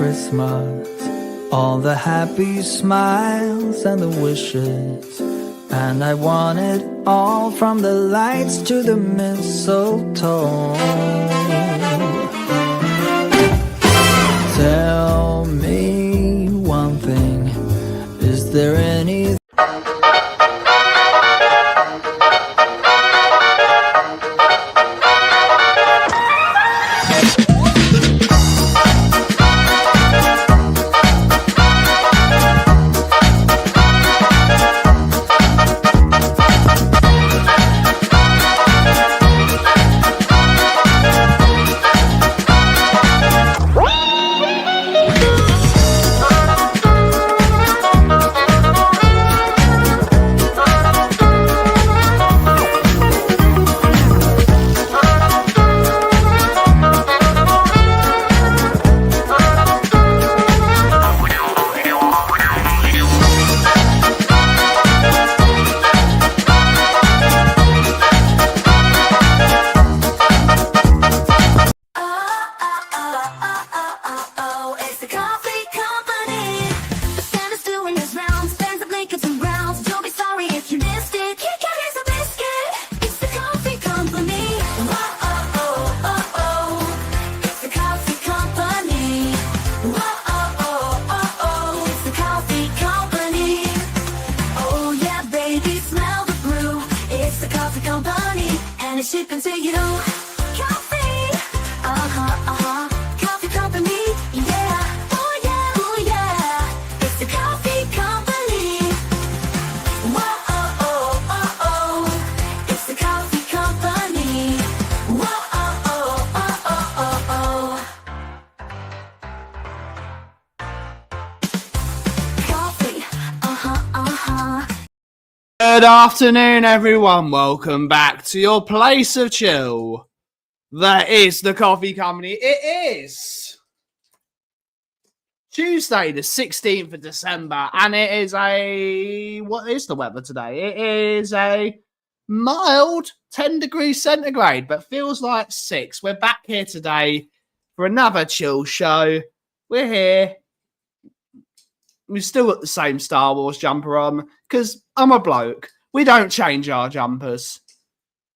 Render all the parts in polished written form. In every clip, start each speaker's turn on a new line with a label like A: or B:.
A: Christmas, all the happy smiles and the wishes, and I want it all, from the lights to the mistletoe. Tell me one thing, is there any
B: shipping to you, Kauffie, Kauffie company, yeah, oh yeah, it's the Kauffie company, whoa, it's the Kauffie company, whoa, Kauffie,
C: Good afternoon, everyone. Welcome back to your place of chill. That is the Coffee Company. It is Tuesday, the 16th of December, and it is what is the weather today? It is a mild 10 degrees centigrade, but feels like 6. We're back here today for another chill show. We're here. We've still got the same Star Wars jumper on, because I'm a bloke. We don't change our jumpers.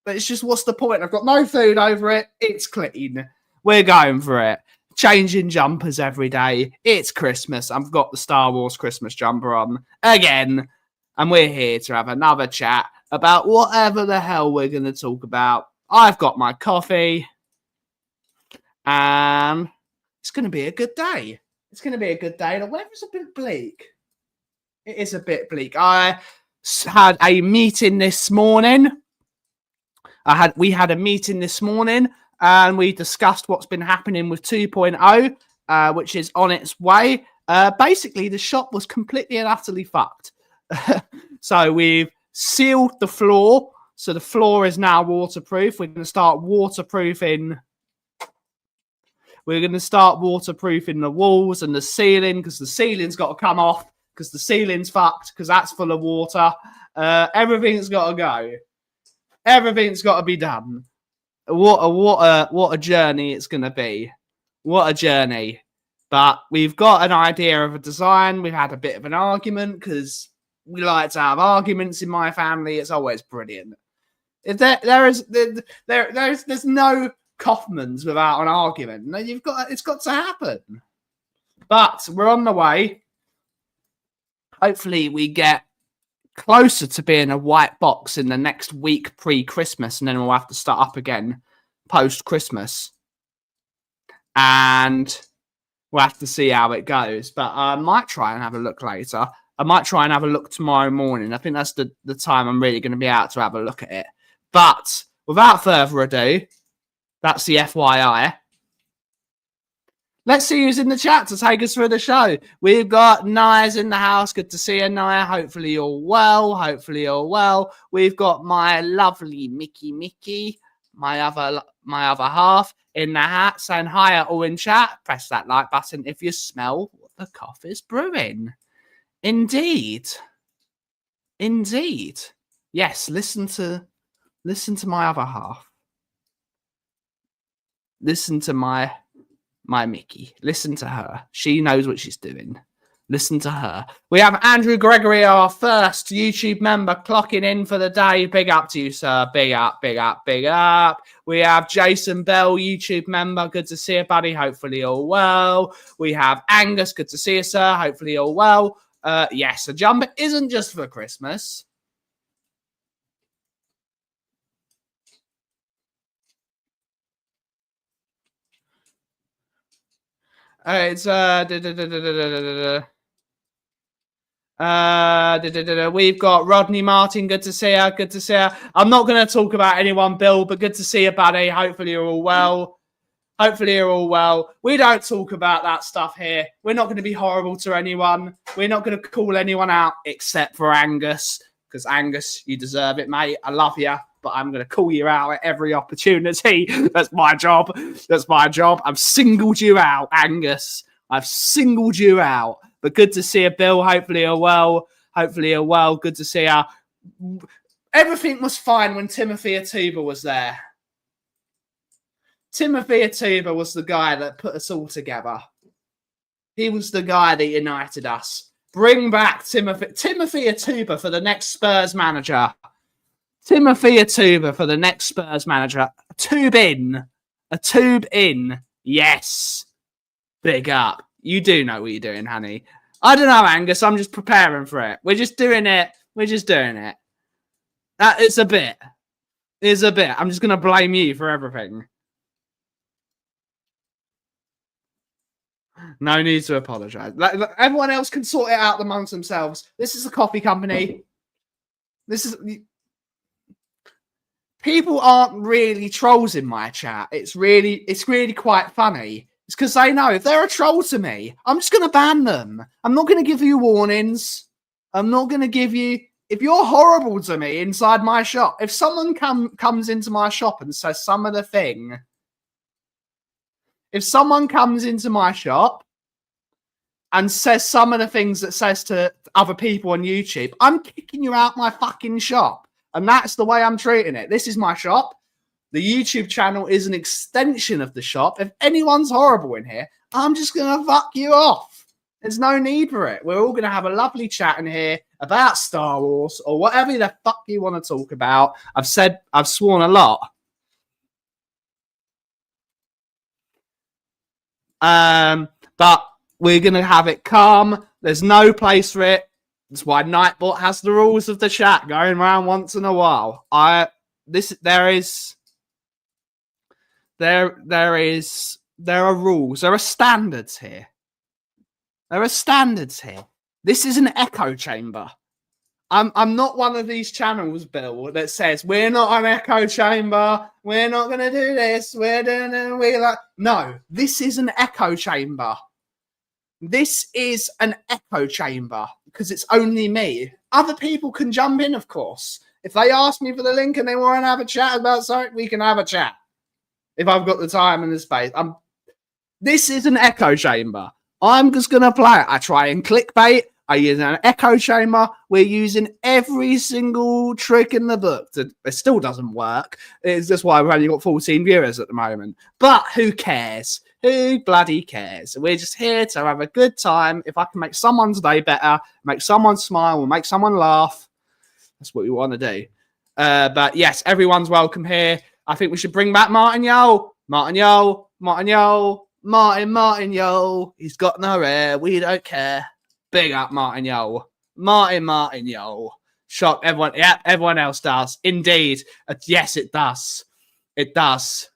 C: But it's just, what's the point? I've got no food over it. It's clean. We're going for it. Changing jumpers every day. It's Christmas. I've got the Star Wars Christmas jumper on again. And we're here to have another chat about whatever the hell we're going to talk about. I've got my coffee. And it's going to be a good day. It's going to be a good day. The weather's a bit bleak. It is a bit bleak. I had a meeting this morning. We had a meeting this morning, and we discussed what's been happening with 2.0, which is on its way. Basically, the shop was completely and utterly fucked. So we've sealed the floor. So the floor is now waterproof. We're going to start waterproofing. We're going to start waterproofing the walls and the ceiling, because the ceiling's got to come off, because the ceiling's fucked, because that's full of water. Everything's got to go. Everything's got to be done. What a journey it's going to be. What a journey. But we've got an idea of a design. We've had a bit of an argument, because we like to have arguments in my family. It's always brilliant. There's no Kaufmans without an argument. No, it's got to happen. But we're on the way. Hopefully we get closer to being a white box in the next week pre-Christmas, and then we'll have to start up again post-Christmas. And we'll have to see how it goes. But I might try and have a look later. I might try and have a look tomorrow morning. I think that's the time I'm really going to be out to have a look at it. But without further ado, that's the FYI. Let's see who's in the chat to take us through the show. We've got Naya's in the house. Good to see you, Naya. Hopefully you're well. Hopefully you're well. We've got my lovely Mickey, my other half, in the hat, saying hi at all in chat. Press that like button if you smell what the Kauff is brewing. Indeed. Yes, listen to my other half. Listen to my My Mickey. Listen to her. She knows what she's doing. Listen to her. We have Andrew Gregory, our first YouTube member, clocking in for the day. Big up to you, sir. Big up, big up, big up. We have Jason Bell, YouTube member. Good to see you, buddy. Hopefully all well. We have Angus. Good to see you, sir. Hopefully all well. Yes, a jumper isn't just for Christmas. It's we've got Rodney Martin. Good to see her. Good to see her. I'm not going to talk about anyone, Bill, but good to see you, buddy. Hopefully you're all well. Hopefully you're all well. We don't talk about that stuff here. We're not going to be horrible to anyone. We're not going to call anyone out except for Angus, because Angus, you deserve it, mate. I love you, but I'm going to call you out at every opportunity. That's my job. That's my job. I've singled you out, Angus. I've singled you out. But good to see you, Bill. Hopefully you're well. Hopefully you're well. Good to see you. Everything was fine when Timothy Atuba was there. Timothy Atuba was the guy that put us all together. He was the guy that united us. Bring back Timothy Atuba for the next Spurs manager. Timothy Atuba for the next Spurs manager. A tube in. A tube in. Yes. Big up. You do know what you're doing, honey. I don't know, Angus. I'm just preparing for it. We're just doing it. We're just doing it. It's a bit. It's a bit. I'm just going to blame you for everything. No need to apologize. Everyone else can sort it out amongst themselves. This is a coffee company. This is... People aren't really trolls in my chat. It's really quite funny. It's because they know if they're a troll to me, I'm just going to ban them. I'm not going to give you warnings. I'm not going to give you... If you're horrible to me inside my shop, if someone comes into my shop and says some of the thing... If someone comes into my shop and says some of the things that says to other people on YouTube, I'm kicking you out my fucking shop. And that's the way I'm treating it. This is my shop. The YouTube channel is an extension of the shop. If anyone's horrible in here, I'm just going to fuck you off. There's no need for it. We're all going to have a lovely chat in here about Star Wars or whatever the fuck you want to talk about. I've sworn a lot. But we're going to have it calm. There's no place for it. That's why Nightbot has the rules of the chat going around once in a while. There are rules. There are standards here. There are standards here. This is an echo chamber. I'm not one of these channels, Bill, that says we're not an echo chamber. We're not going to do this. No, this is an echo chamber. This is an echo chamber because it's only me. Other people can jump in, of course. If they ask me for the link and they want to have a chat about something, we can have a chat. If I've got the time and the space. This is an echo chamber. I'm just going to play it. I try and clickbait. I use an echo chamber. We're using every single trick in the book. It still doesn't work. It's just why we've only got 14 viewers at the moment. But who cares? Who bloody cares? We're just here to have a good time. If I can make someone's day better, make someone smile, or make someone laugh, that's what we want to do. But yes, everyone's welcome here. I think we should bring back Martin Yo. Martin Yo. Martin Yo. Martin Yo. He's got no hair. We don't care. Big up Martin Yo. Martin Yo. Shock everyone. Yeah, everyone else does. Indeed. Yes, it does. It does.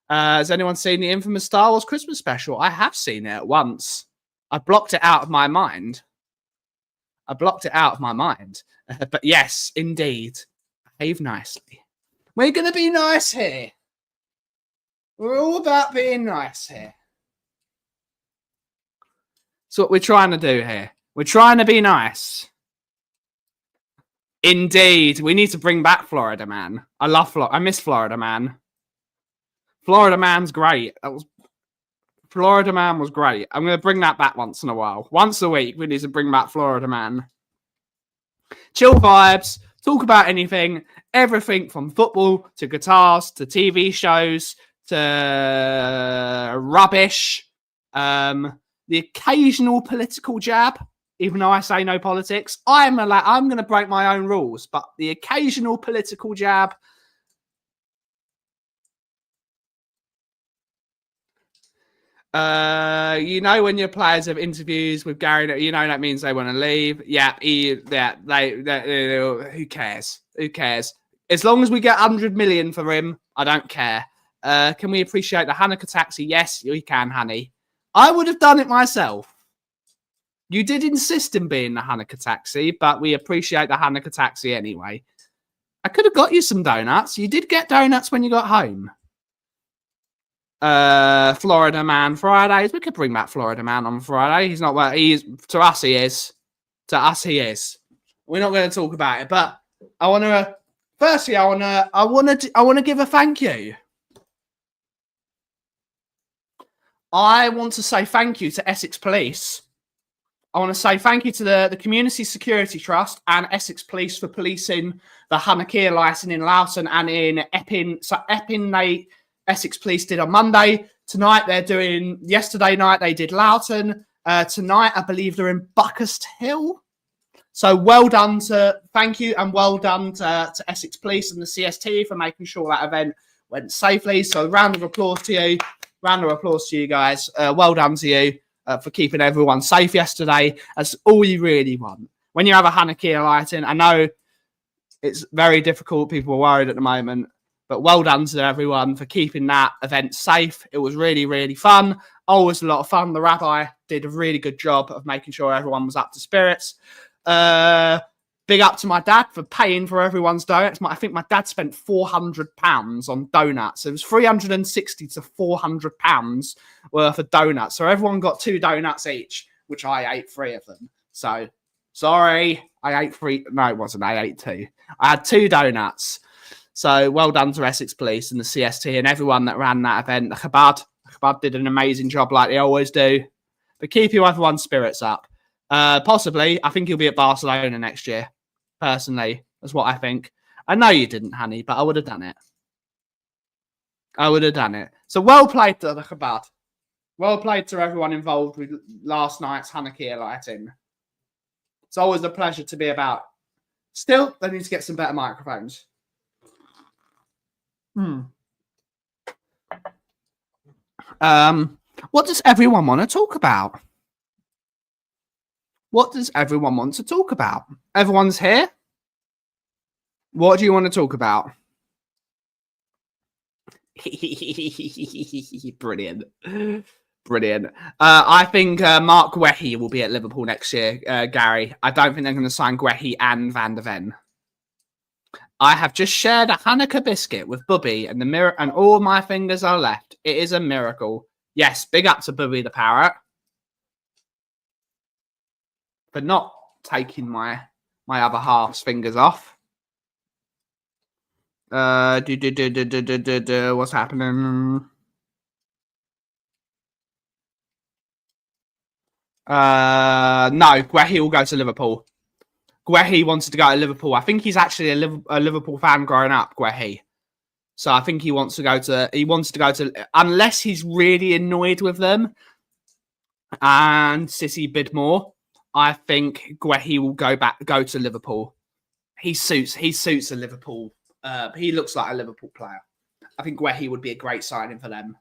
C: Has anyone seen the infamous Star Wars Christmas special? I have seen it once. I blocked it out of my mind. But yes, indeed. Behave nicely. We're going to be nice here. We're all about being nice here. That's what we're trying to do here. We're trying to be nice. Indeed. We need to bring back Florida Man. I miss Florida Man. Florida Man's great. Florida Man was great. I'm going to bring that back once in a while. Once a week, we need to bring back Florida Man. Chill vibes. Talk about anything. Everything from football to guitars to TV shows to rubbish The occasional political jab, even though I say no politics, I'm going to break my own rules, but the occasional political jab. When your players have interviews with Gary, that means they want to leave. Yeah, who cares? Who cares? As long as we get 100 million for him, I don't care. Can we appreciate the Hanukkah taxi? Yes, we can, honey. I would have done it myself. You did insist in being the Hanukkah taxi, but we appreciate the Hanukkah taxi anyway. I could have got you some donuts. You did get donuts when you got home. Florida Man Fridays. We could bring back Florida Man on Friday. He's not where he is. To us, he is. To us, he is. We're not going to talk about it, but I want to. Firstly, I want to give a thank you. I want to say thank you to Essex Police. I want to say thank you to the Community Security Trust and Essex Police for policing the Hanukkah lighting in Loughton and in Epping. So Epping, Essex Police did on Monday. Tonight they're doing. Yesterday night they did Loughton. Tonight I believe they're in Buckhurst Hill. So well done thank you and well done to Essex Police and the CST for making sure that event went safely. So round of applause to you. Round of applause to you guys. Well done to you for keeping everyone safe yesterday. That's all you really want. When you have a Hanukkah lighting, I know it's very difficult. People are worried at the moment. But well done to everyone for keeping that event safe. It was really, really fun. Always a lot of fun. The rabbi did a really good job of making sure everyone was up to spirits. Big up to my dad for paying for everyone's donuts. I think my dad spent £400 on donuts. It was £360 to £400 worth of donuts. So everyone got 2 donuts each, which I ate 3 of them. So, sorry, I ate 3. No, it wasn't. I ate 2. I had 2 donuts. So, well done to Essex Police and the CST and everyone that ran that event. The Chabad did an amazing job like they always do. But keep everyone's spirits up. Possibly, I think he'll be at Barcelona next year. Personally, that's what I think. I know you didn't, honey, but I would have done it. I would have done it. So well played to the Chabad. Well played to everyone involved with last night's Hanukkah lighting. It's always a pleasure to be about. Still, they need to get some better microphones. What does everyone want to talk about? What does everyone want to talk about? Everyone's here. What do you want to talk about? Brilliant. Brilliant. I think Mark Guehi will be at Liverpool next year, Gary. I don't think they're going to sign Guehi and Van der Ven. I have just shared a Hanukkah biscuit with Bubby and the mirror, and all my fingers are left. It is a miracle. Yes, big up to Bubby the parrot for not taking my other half's fingers off. What's happening? No, Guehi will go to Liverpool. Guehi wanted to go to Liverpool. I think he's actually a Liverpool fan growing up, Guehi. So I think he wanted to go to, unless he's really annoyed with them and City bid more, I think Guehi will go to Liverpool. He suits a Liverpool. He looks like a Liverpool player. I think Guehi would be a great signing for them.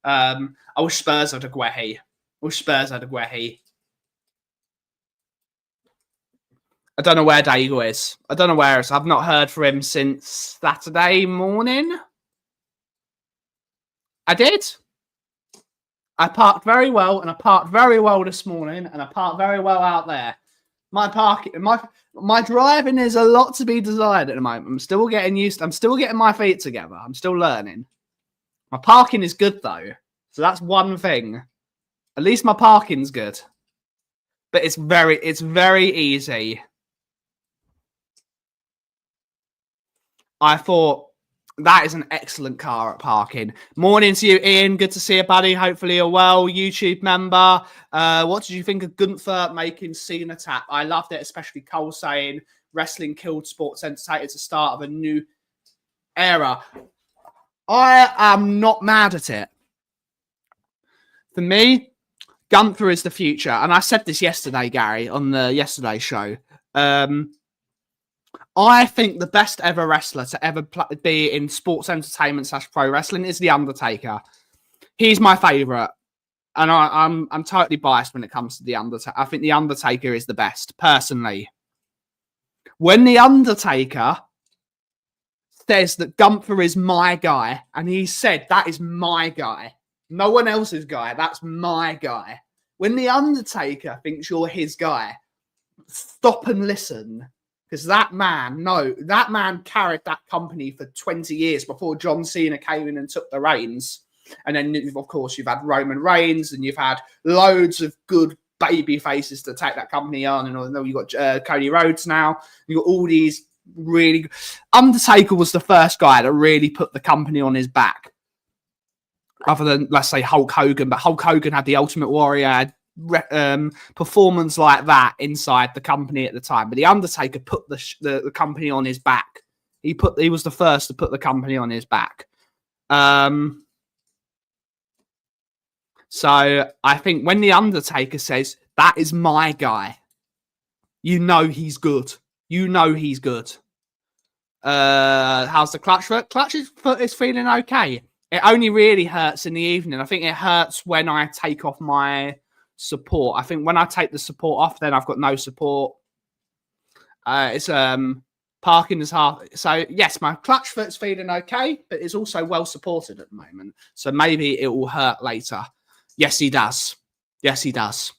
C: I wish Spurs had a Guehi. I don't know where Dago is. I don't know where it's. I've not heard from him since Saturday morning. I did. I parked very well, and I parked very well this morning, and I parked very well out there. My driving is a lot to be desired at the moment. I'm still getting used. I'm still getting my feet together. I'm still learning. My parking is good though, so that's one thing. At least my parking's good. But it's very easy. I thought that is an excellent car at parking. Morning to you, Ian. Good to see you, buddy. Hopefully you're well. YouTube member. What did you think of Gunther making Cena tap? I loved it, especially Cole saying wrestling killed sports entertainment. It's the start of a new era. I am not mad at it. For me, Gunther is the future. And I said this yesterday, Gary, on the yesterday show. I think the best ever wrestler to ever be in sports entertainment / pro wrestling is The Undertaker. He's my favourite. And I'm totally biased when it comes to The Undertaker. I think The Undertaker is the best, personally. When The Undertaker says that Gunther is my guy, and he said, that is my guy, no one else's guy, that's my guy. When The Undertaker thinks you're his guy, stop and listen. Because that man carried that company for 20 years before John Cena came in and took the reins. And then, of course, you've had Roman Reigns, and you've had loads of good baby faces to take that company on. And then you've got Cody Rhodes now. You've got all these really... Undertaker was the first guy that really put the company on his back. Other than, let's say, Hulk Hogan. But Hulk Hogan had the Ultimate Warrior performance like that inside the company at the time. But The Undertaker put the company on his back. He was the first to put the company on his back. So I think when The Undertaker says, that is my guy, you know he's good. You know he's good. How's the clutch foot? Clutch's foot is feeling okay. It only really hurts in the evening. I think it hurts when I take off my support. I think when I take the support off, then I've got no support. It's parking is hard. So yes, my clutch foot's feeling okay, but it's also well supported at the moment. So maybe it will hurt later. Yes, he does. Yes, he does.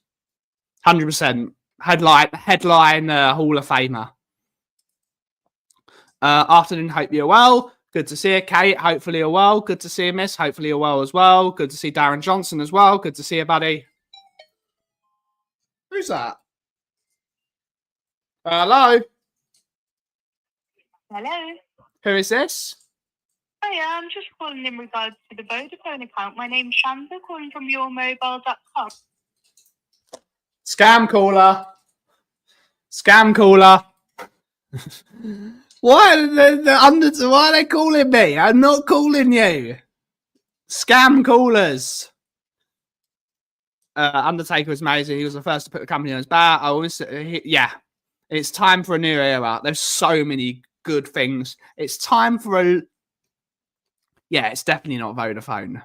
C: 100%. Headline Hall of Famer. Afternoon, hope you're well. Good to see you, Kate. Hopefully you're well. Good to see you, Miss. Hopefully you're well as well. Good to see Darren Johnson as well. Good to see you, buddy. Who's that? Hello?
D: Hello.
C: Who is this?
D: Hiya, I'm just calling in regards to the Vodafone account. My name's Shanda, calling from yourmobile.com.
C: Scam caller. Scam caller. Why are they calling me? I'm not calling you. Scam callers. Undertaker was amazing. He was the first to put the company on his back. Yeah. It's time for a new era. There's so many good things. It's time for a... Yeah, it's definitely not Vodafone.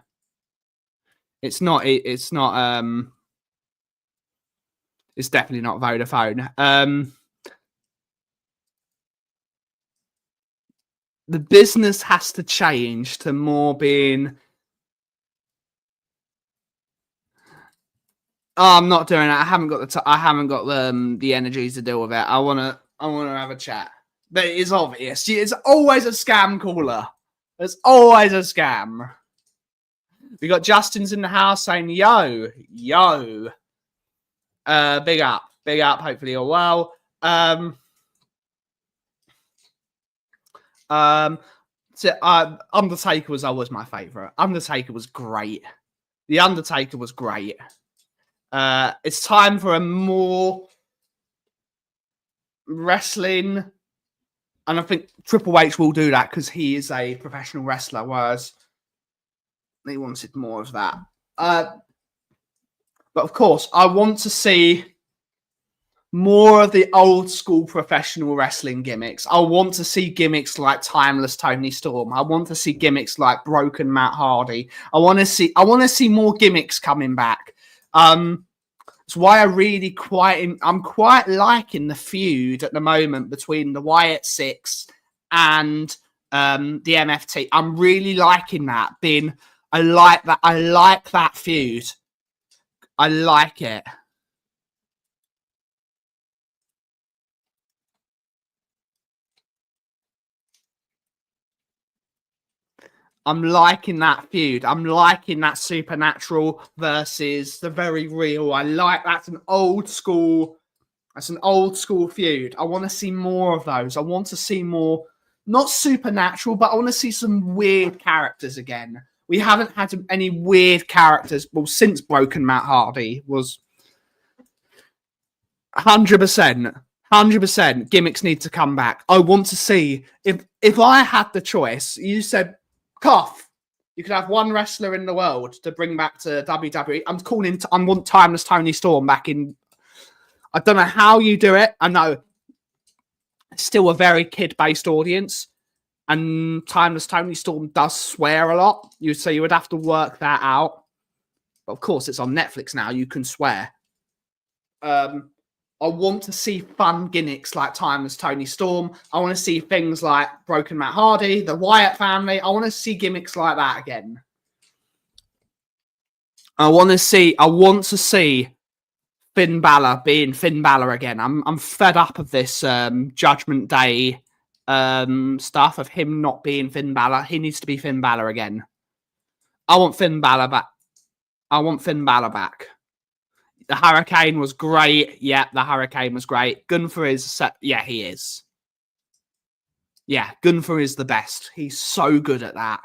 C: It's definitely not Vodafone. The business has to change to more being... Oh, I'm not doing it. I haven't got the energy to deal with it. I wanna have a chat. But it is obvious. It's always a scam caller. There's always a scam. We got Justin's in the house saying, yo. Big up. Hopefully you're well. Undertaker was always my favourite. Undertaker was great. The Undertaker was great. It's time for a more wrestling... And I think Triple H will do that because he is a professional wrestler, whereas he wanted more of that. But of course, I want to see more of the old school professional wrestling gimmicks. I want to see gimmicks like Timeless Tony Storm. I want to see gimmicks like Broken Matt Hardy. I want to see more gimmicks coming back. It's why I'm quite liking the feud at the moment between the Wyatt Six and the MFT. I'm really liking that. I like that feud. I like it. I'm liking that feud. I'm liking that supernatural versus the very real. I like that's an old school feud. I want to see more of those. I want to see more, not supernatural, but I want to see some weird characters again. We haven't had any weird characters, well, since Broken Matt Hardy was 100%. Gimmicks need to come back. I want to see if I had the choice. You said Kauff. You could have one wrestler in the world to bring back to WWE. I want Timeless Tony Storm back in. I don't know how you do it. I know it's still a very kid-based audience, and Timeless Tony Storm does swear a lot. So you would have to work that out. But of course, it's on Netflix now. You can swear. I want to see fun gimmicks like Timeless Tony Storm. I want to see things like Broken Matt Hardy, the Wyatt family. I want to see gimmicks like that again. I want to see Finn Balor being Finn Balor again. I'm fed up of this Judgment Day stuff of him not being Finn Balor. He needs to be Finn Balor again. I want Finn Balor back. The Hurricane was great. Yeah, the Hurricane was great. Gunther is... Yeah, he is. Yeah, Gunther is the best. He's so good at that.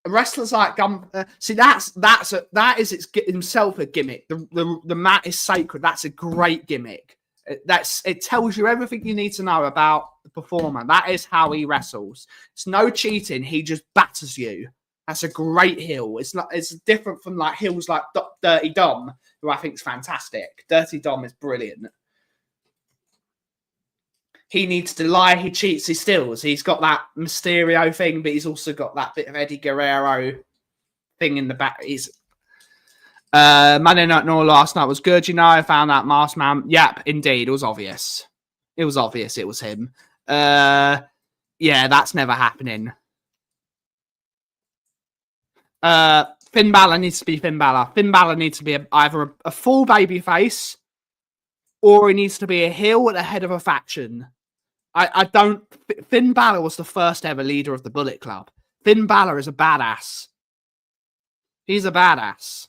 C: Wrestlers like Gunther... See, that is himself a gimmick. The mat is sacred. That's a great gimmick. It tells you everything you need to know about the performer. That is how he wrestles. It's no cheating. He just batters you. That's a great heel. It's different from like heels like Dirty Dom, who I think is fantastic. Dirty Dom is brilliant. He needs to lie, he cheats, he steals. He's got that Mysterio thing, but he's also got that bit of Eddie Guerrero thing in the back. Monday Night Raw last night was good, you know. I found that Masked Man. Yep, indeed. It was obvious. It was him. Yeah, that's never happening. Finn Balor needs to be Finn Balor. Finn Balor needs to be either a full baby face or he needs to be a heel at the head of a faction. Finn Balor was the first ever leader of the Bullet Club. Finn Balor is a badass. He's a badass.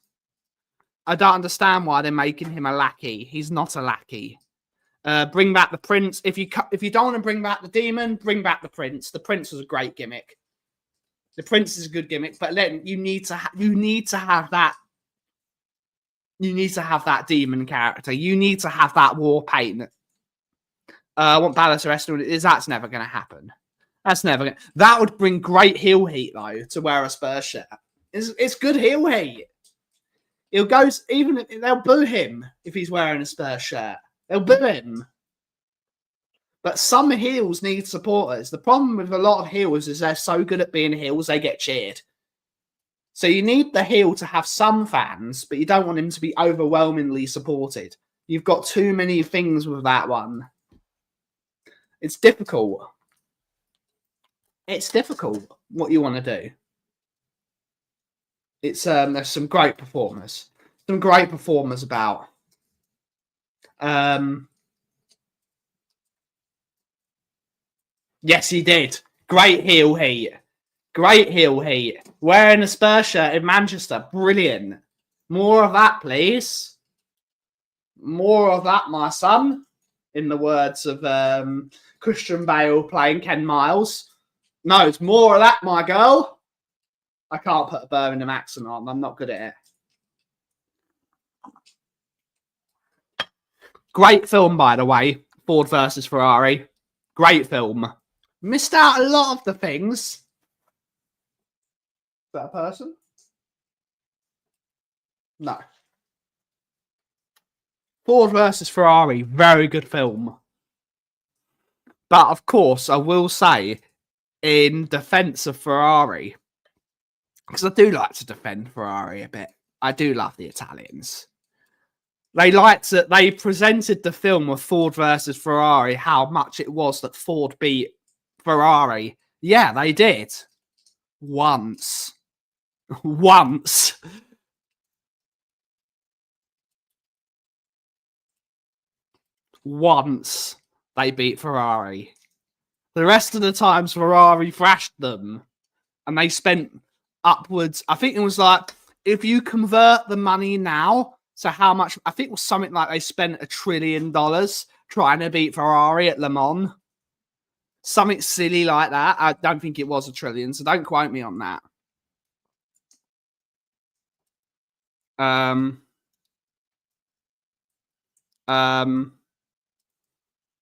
C: I don't understand why they're making him a lackey. He's not a lackey. Bring back the Prince. If you don't want to bring back the Demon, bring back the Prince. The Prince was a great gimmick. The Prince is a good gimmick, but then you need to have that. You need to have that demon character. You need to have that war paint. I want Balor to wrestle. That's never going to happen. That would bring great heel heat though to wear a Spurs shirt. It's good heel heat. They'll boo him if he's wearing a Spurs shirt. They'll boo him. But some heels need supporters. The problem with a lot of heels is they're so good at being heels, they get cheered. So you need the heel to have some fans, but you don't want him to be overwhelmingly supported. You've got too many things with that one. It's difficult. It's difficult what you want to do. There's some great performers. Some great performers about. Yes, he did. Great heel heat. Great heel heat. Wearing a Spurs shirt in Manchester. Brilliant. More of that, please. More of that, my son. In the words of Christian Bale playing Ken Miles. No, it's more of that, my girl. I can't put a Birmingham accent on. I'm not good at it. Great film, by the way. Ford versus Ferrari. Great film. Missed out a lot of the things. Is that a person? No. Ford versus Ferrari, very good film. But of course, I will say, in defense of Ferrari, because I do like to defend Ferrari a bit. I do love the Italians. They presented the film of Ford versus Ferrari, how much it was that Ford beat Ferrari. Yeah, they did. Once. Once they beat Ferrari. The rest of the times Ferrari thrashed them. And they spent upwards, I think it was like, if you convert the money now, so how much, I think it was something like they spent $1 trillion trying to beat Ferrari at Le Mans. Something silly like that. I don't think it was $1 trillion, so don't quote me on that.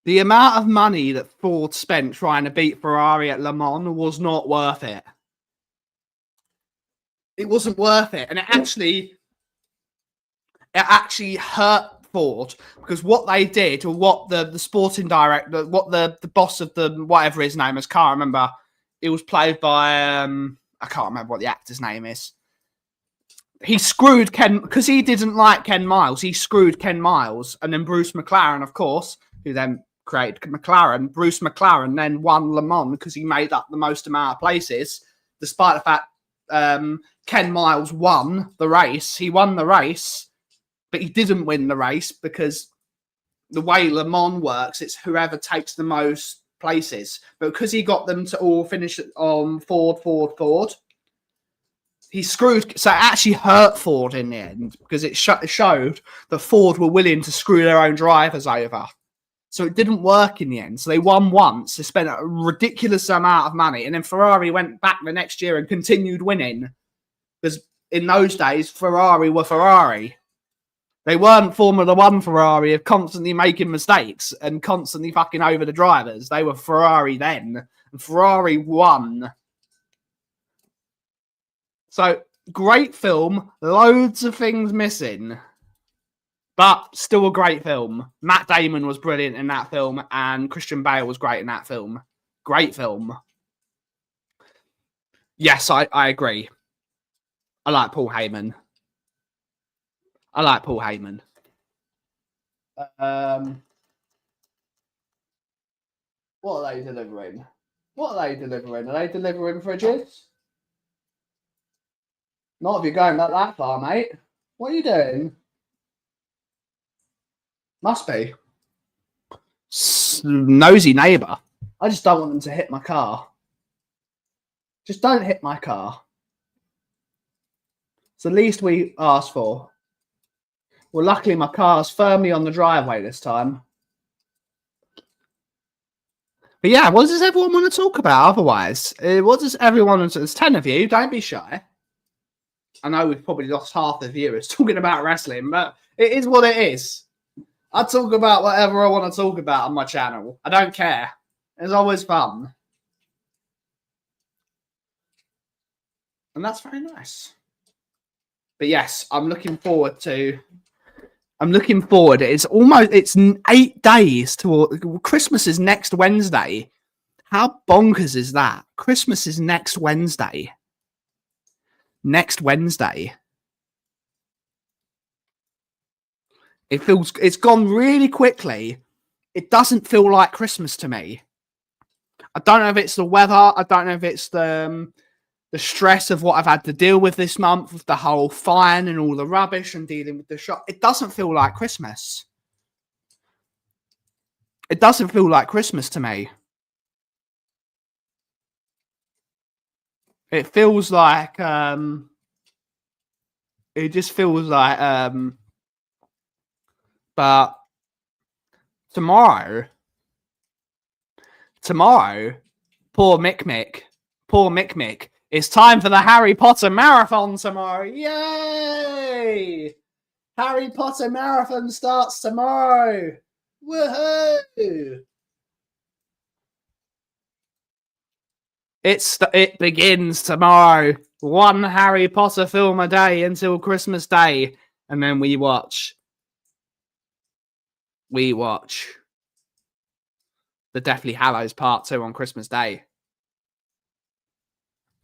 C: The amount of money that Ford spent trying to beat Ferrari at Le Mans was not worth it. It wasn't worth it, and it actually hurt Ford, because what they did, or what the sporting director, what the boss of the whatever his name is, can't remember. It was played by I can't remember what the actor's name is. He screwed Ken because he didn't like Ken Miles. He screwed Ken Miles, and then Bruce McLaren, of course, who then created McLaren. Bruce McLaren then won Le Mans because he made up the most amount of places, despite the fact Ken Miles won the race. He won the race, but he didn't win the race because the way Le Mans works, it's whoever takes the most places. But because he got them to all finish on Ford, he screwed. So it actually hurt Ford in the end, because it showed that Ford were willing to screw their own drivers over. So it didn't work in the end. So they won once. They spent a ridiculous amount of money. And then Ferrari went back the next year and continued winning. Because in those days, Ferrari were Ferrari. They weren't Formula One Ferrari of constantly making mistakes and constantly fucking over the drivers. They were Ferrari then. And Ferrari won. So, great film. Loads of things missing. But still a great film. Matt Damon was brilliant in that film. And Christian Bale was great in that film. Great film. Yes, I agree. I like Paul Heyman. What are they delivering? Are they delivering fridges? Not if you're going back that far, mate. What are you doing? Must be. Nosy neighbour. I just don't want them to hit my car. Just don't hit my car. It's the least we asked for. Well, luckily my car's firmly on the driveway this time. But yeah, what does everyone want to talk about otherwise? What does everyone want to... There's 10 of you. Don't be shy. I know we've probably lost half the viewers talking about wrestling, but it is what it is. I talk about whatever I want to talk about on my channel. I don't care. It's always fun. And that's very nice. But yes, I'm looking forward. It's 8 days to Christmas is next Wednesday. How bonkers is that? Christmas is next Wednesday. It's gone really quickly. It doesn't feel like Christmas to me. I don't know if it's the weather. I don't know if it's the stress of what I've had to deal with this month, with the whole fine and all the rubbish and dealing with the shop. It doesn't feel like Christmas. It doesn't feel like Christmas to me. It feels like it just feels like but tomorrow, poor Mick, it's time for the Harry Potter marathon tomorrow. Yay! Harry Potter marathon starts tomorrow. Woohoo! It begins tomorrow. One Harry Potter film a day until Christmas Day. And then we watch the Deathly Hallows Part 2 on Christmas Day.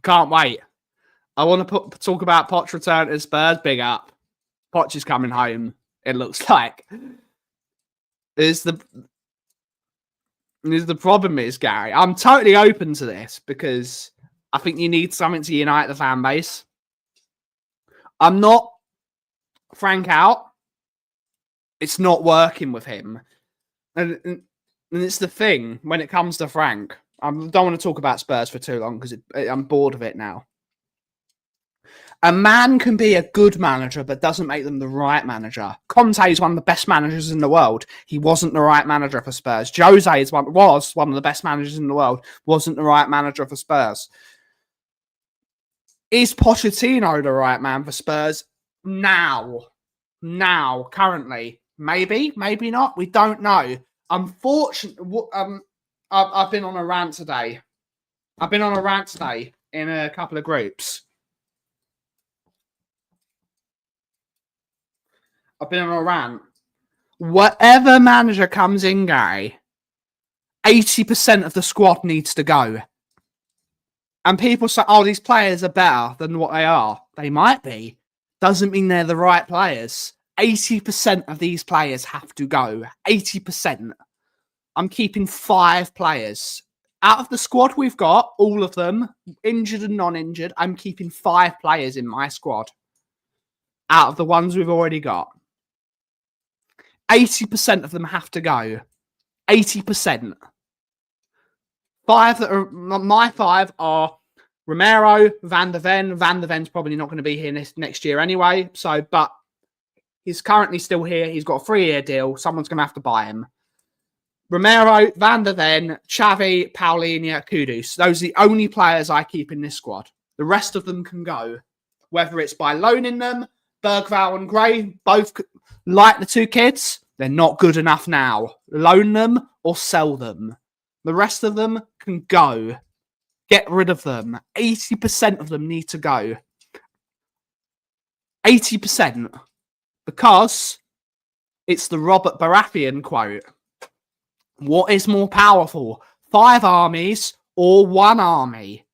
C: Can't wait. I want to talk about Poch return to Spurs. Big up. Poch is coming home, it looks like. The problem is, Gary, I'm totally open to this because I think you need something to unite the fan base. I'm not Frank out. It's not working with him. And it's the thing when it comes to Frank. I don't want to talk about Spurs for too long because I'm bored of it now. A man can be a good manager, but doesn't make them the right manager. Conte is one of the best managers in the world. He wasn't the right manager for Spurs. Jose was one of the best managers in the world. Wasn't the right manager for Spurs. Is Pochettino the right man for Spurs? Now, currently. Maybe, maybe not. We don't know. Unfortunately, I've been on a rant today. In a couple of groups. I've been on a rant. Whatever manager comes in, Gary, 80% of the squad needs to go. And people say, oh, these players are better than what they are. They might be. Doesn't mean they're the right players. 80% of these players have to go. 80%. I'm keeping 5 players. Out of the squad we've got, all of them, injured and non-injured, I'm keeping 5 players in my squad. Out of the ones we've already got. 80% of them have to go. 80%. 5 that are my 5 are Romero, Van der Ven. Van der Ven's probably not going to be here next year anyway. So, but he's currently still here. He's got a 3-year deal. Someone's going to have to buy him. Romero, Van der Ven, Xavi, Paulinho, Kudus. Those are the only players I keep in this squad. The rest of them can go. Whether it's by loaning them, Bergvall and Gray, both like the 2 kids, they're not good enough now. Loan them or sell them. The rest of them can go. Get rid of them. 80% of them need to go. 80%. Because it's the Robert Baratheon quote. What is more powerful? 5 armies or 1 army?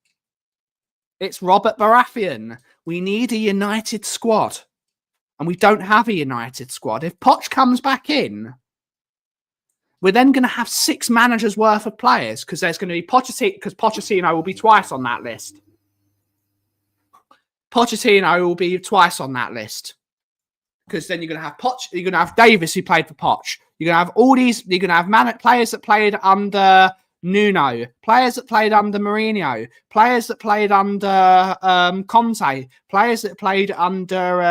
C: It's Robert Baratheon. We need a united squad. And we don't have a united squad. If Poch comes back in, we're then going to have 6 managers worth of players because there's going to be Pochettino, because Pochettino will be twice on that list. Pochettino will be twice on that list because then you're going to have Poch, you're going to have Davis who played for Poch. You're going to have all these. You're going to have players that played under Nuno, players that played under Mourinho, players that played under Conte, players that played under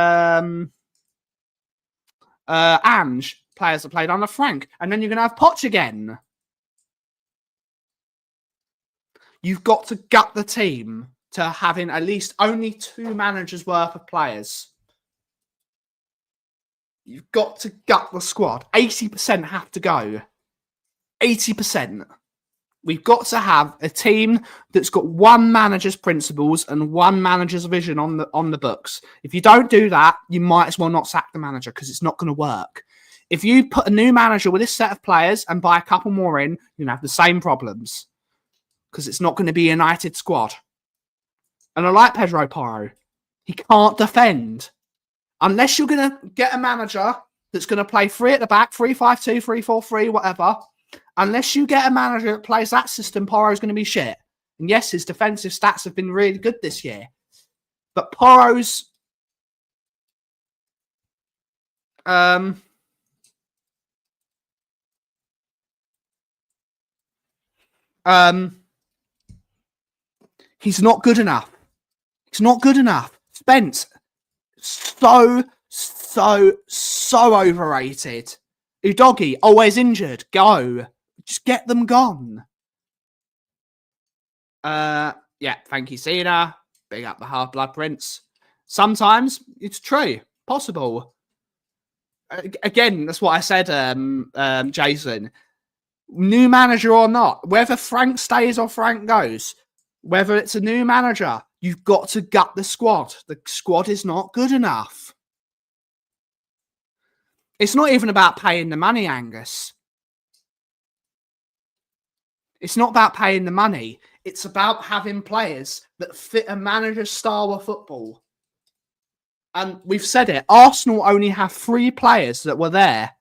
C: Ange. Players that played under Frank, and then you're going to have Poch again. You've got to gut the team to having at least only 2 managers worth of players. You've got to gut the squad. 80% have to go. 80%. We've got to have a team that's got 1 manager's principles and 1 manager's vision on the books. If you don't do that, you might as well not sack the manager because it's not going to work. If you put a new manager with this set of players and buy a couple more in, you're going to have the same problems because it's not going to be a united squad. And I like Pedro Porro. He can't defend. Unless you're going to get a manager that's going to play 3 at the back, 3-5-2, 3-4-3, whatever. Unless you get a manager that plays that system, Porro's going to be shit. And yes, his defensive stats have been really good this year. But Porro's... he's not good enough. He's not good enough. Spence, so overrated. Udogie, always injured. Go. Just get them gone. Yeah, thank you, Cena. Big up the Half-Blood Prince. Sometimes it's true. Possible. Again, that's what I said, Jason. New manager or not, whether Frank stays or Frank goes, whether it's a new manager, you've got to gut the squad. The squad is not good enough. It's not even about paying the money, Angus. It's not about paying the money. It's about having players that fit a manager's style of football. And we've said it. Arsenal only have 3 players that were there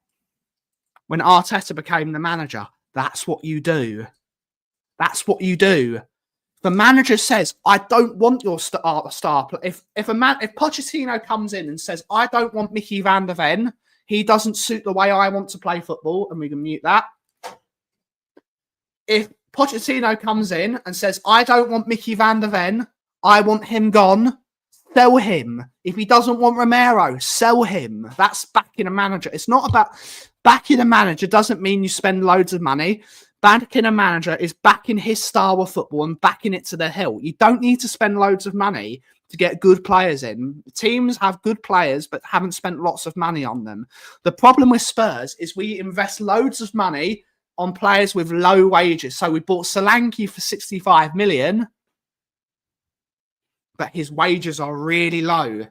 C: when Arteta became the manager. That's what you do. That's what you do. The manager says, I don't want your star. If Pochettino comes in and says, I don't want Mickey van der Ven, he doesn't suit the way I want to play football, and we can mute that. If Pochettino comes in and says, I don't want Mickey van der Ven, I want him gone, sell him. If he doesn't want Romero, sell him. That's backing a manager. It's not about backing a manager doesn't mean you spend loads of money. Backing a manager is backing his style of football and backing it to the hill. You don't need to spend loads of money to get good players in. Teams have good players but haven't spent lots of money on them. The problem with Spurs is we invest loads of money on players with low wages. So we bought Solanke for 65 million, but his wages are really low.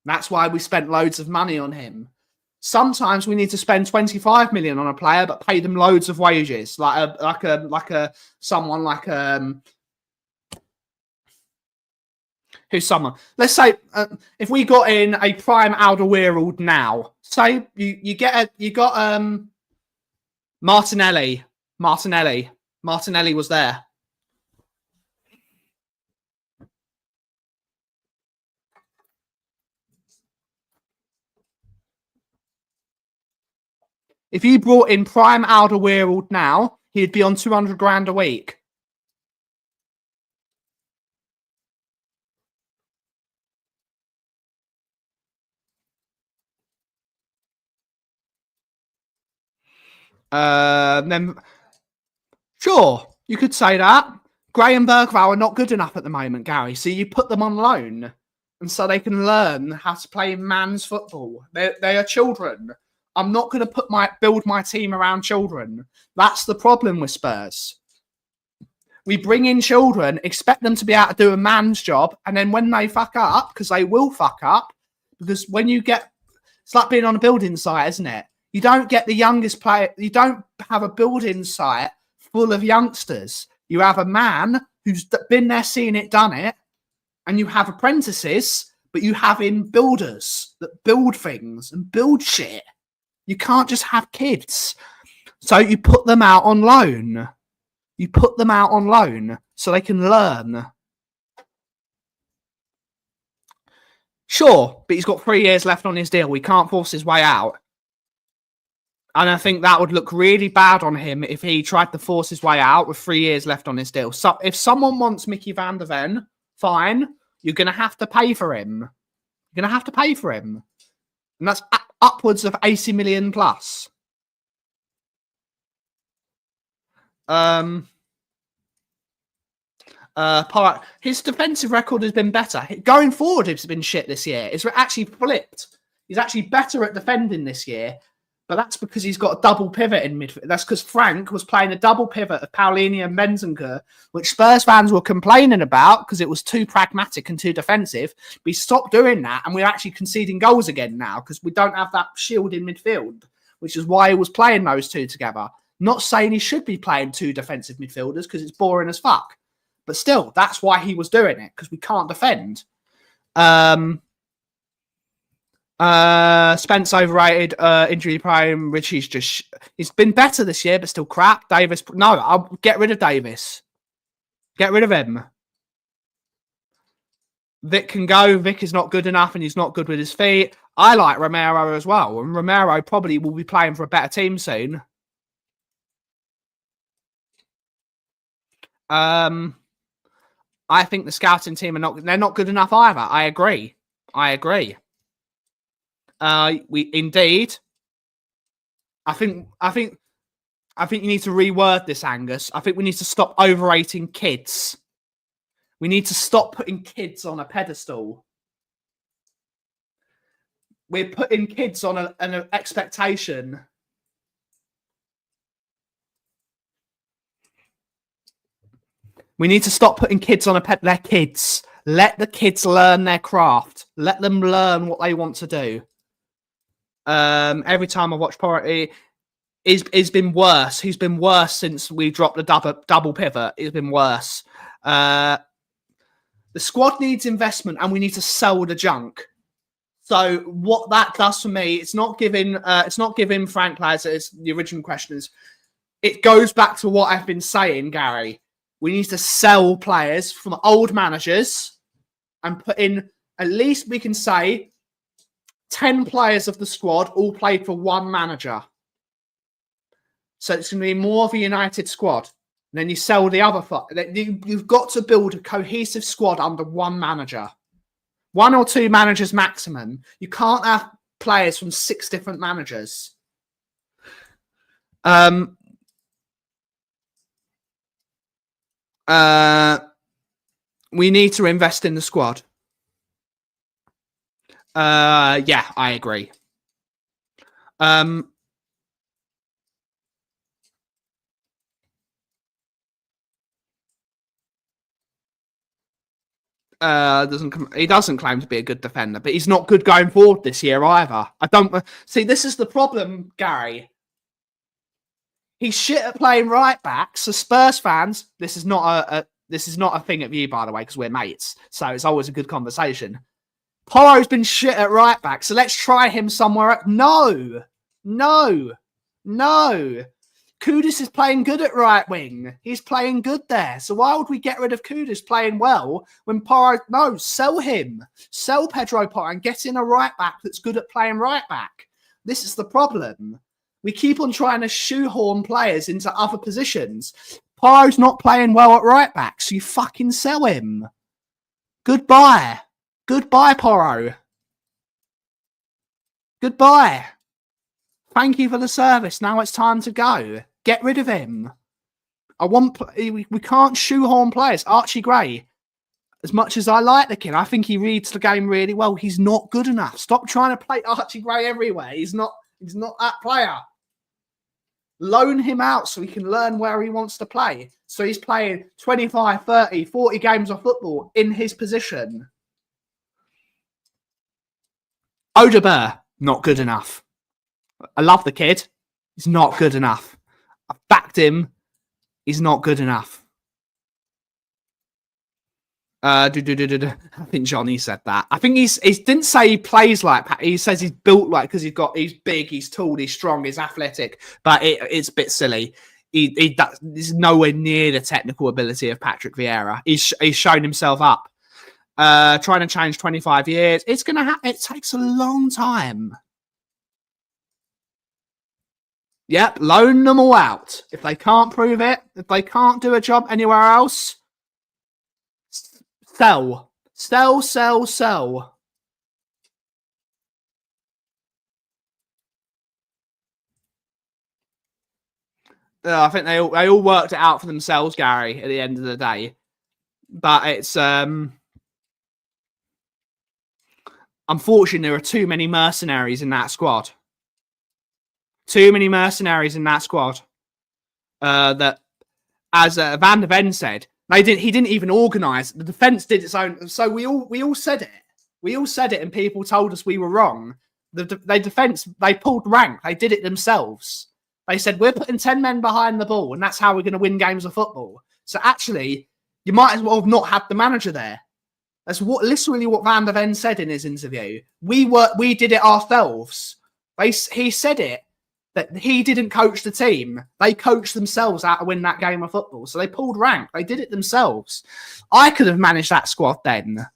C: That's why we spent loads of money on him. Sometimes we need to spend 25 million on a player, but pay them loads of wages, who's someone. Let's say if we got in a prime Alderweireld now, say you got Martinelli. Martinelli was there. If you brought in prime Alderweireld now, he'd be on 200 grand a week. Then sure, you could say that. Gray and Bergvall are not good enough at the moment, Gary. So you put them on loan, and so they can learn how to play man's football. They are children. I'm not going to build my team around children. That's the problem with Spurs. We bring in children, expect them to be able to do a man's job, and then when they fuck up, because they will fuck up, because when you get, it's like being on a building site, isn't it? You don't get the youngest player. You don't have a building site full of youngsters. You have a man who's been there, seen it, done it, and you have apprentices, but you have in builders that build things and build shit. You can't just have kids. So you put them out on loan. You put them out on loan so they can learn. Sure, but he's got 3 years left on his deal. We can't force his way out. And I think that would look really bad on him if he tried to force his way out with 3 years left on his deal. So if someone wants Mickey van der Ven, fine. You're going to have to pay for him. You're going to have to pay for him. And that's upwards of 80 million plus. His defensive record has been better. Going forward, it's been shit this year. It's actually flipped. He's actually better at defending this year. But that's because he's got a double pivot in midfield. That's because Frank was playing a double pivot of Paulinho and Bentancur, which Spurs fans were complaining about because it was too pragmatic and too defensive. We stopped doing that, and we're actually conceding goals again now because we don't have that shield in midfield, which is why he was playing those two together. Not saying he should be playing two defensive midfielders because it's boring as fuck. But still, that's why he was doing it, because we can't defend. Spence overrated, injury prone. Richie's he's been better this year, but still crap. Davis, no, I'll get rid of Davis. Get rid of him. Vic can go. Vic is not good enough, and he's not good with his feet. I like Romero as well, and Romero probably will be playing for a better team soon. I think the scouting team they're not good enough either. I agree. We indeed. I think you need to reword this, Angus. I think we need to stop overrating kids. We need to stop putting kids on a pedestal. We're putting kids on an expectation. We need to stop putting kids on They're kids. Let the kids learn their craft. Let them learn what they want to do. Every time I watch Porty, it's been worse. He's been worse since we dropped the double pivot. It's been worse. The squad needs investment, and we need to sell the junk. So what that does for me, it's not giving Frank Lads, as the original question is. It goes back to what I've been saying, Gary. We need to sell players from old managers and put in, at least we can say, 10 players of the squad all played for one manager. So it's going to be more of a united squad. And then you sell the other. You've got to build a cohesive squad under one manager. 1 or 2 managers maximum. You can't have players from 6 different managers. We need to invest in the squad. Yeah, I agree. He doesn't claim to be a good defender, but he's not good going forward this year either. I don't see. This is the problem, Gary. He's shit at playing right back. So Spurs fans, this is not a thing at you, by the way, because we're mates. So it's always a good conversation. Porro's been shit at right back, so let's try him somewhere else. No. Kudus is playing good at right wing. He's playing good there. So why would we get rid of Kudus playing well when Porro... No, sell him. Sell Pedro Porro and get in a right back that's good at playing right back. This is the problem. We keep on trying to shoehorn players into other positions. Porro's not playing well at right back, so you fucking sell him. Goodbye. Goodbye, Porro. Goodbye. Thank you for the service. Now it's time to go. Get rid of him. We can't shoehorn players. Archie Gray, as much as I like the kid, I think he reads the game really well. He's not good enough. Stop trying to play Archie Gray everywhere. He's not that player. Loan him out so he can learn where he wants to play. So he's playing 25, 30, 40 games of football in his position. Odegaard, not good enough. I love the kid. He's not good enough. I've backed him. He's not good enough. I think Johnny said that. I think he didn't say he plays like Pat. He says he's built like because he's big, he's tall, he's strong, he's athletic. But it's a bit silly. He's nowhere near the technical ability of Patrick Vieira. He's shown himself up. Trying to change 25 years. It's gonna happen. It takes a long time. Yep, loan them all out. If they can't prove it, if they can't do a job anywhere else, sell. I think they all worked it out for themselves, Gary, at the end of the day. But it's unfortunately there are too many mercenaries in that squad. Too many mercenaries in that squad. That, as Van der Ven said, he didn't even organise. The defence did its own. So we all said it. We all said it, and people told us we were wrong. They pulled rank. They did it themselves. They said we're putting 10 men behind the ball, and that's how we're going to win games of football. So actually, you might as well have not had the manager there. That's literally what Van der Ven said in his interview. We did it ourselves. He said it. That he didn't coach the team. They coached themselves how to win that game of football. So they pulled rank. They did it themselves. I could have managed that squad then.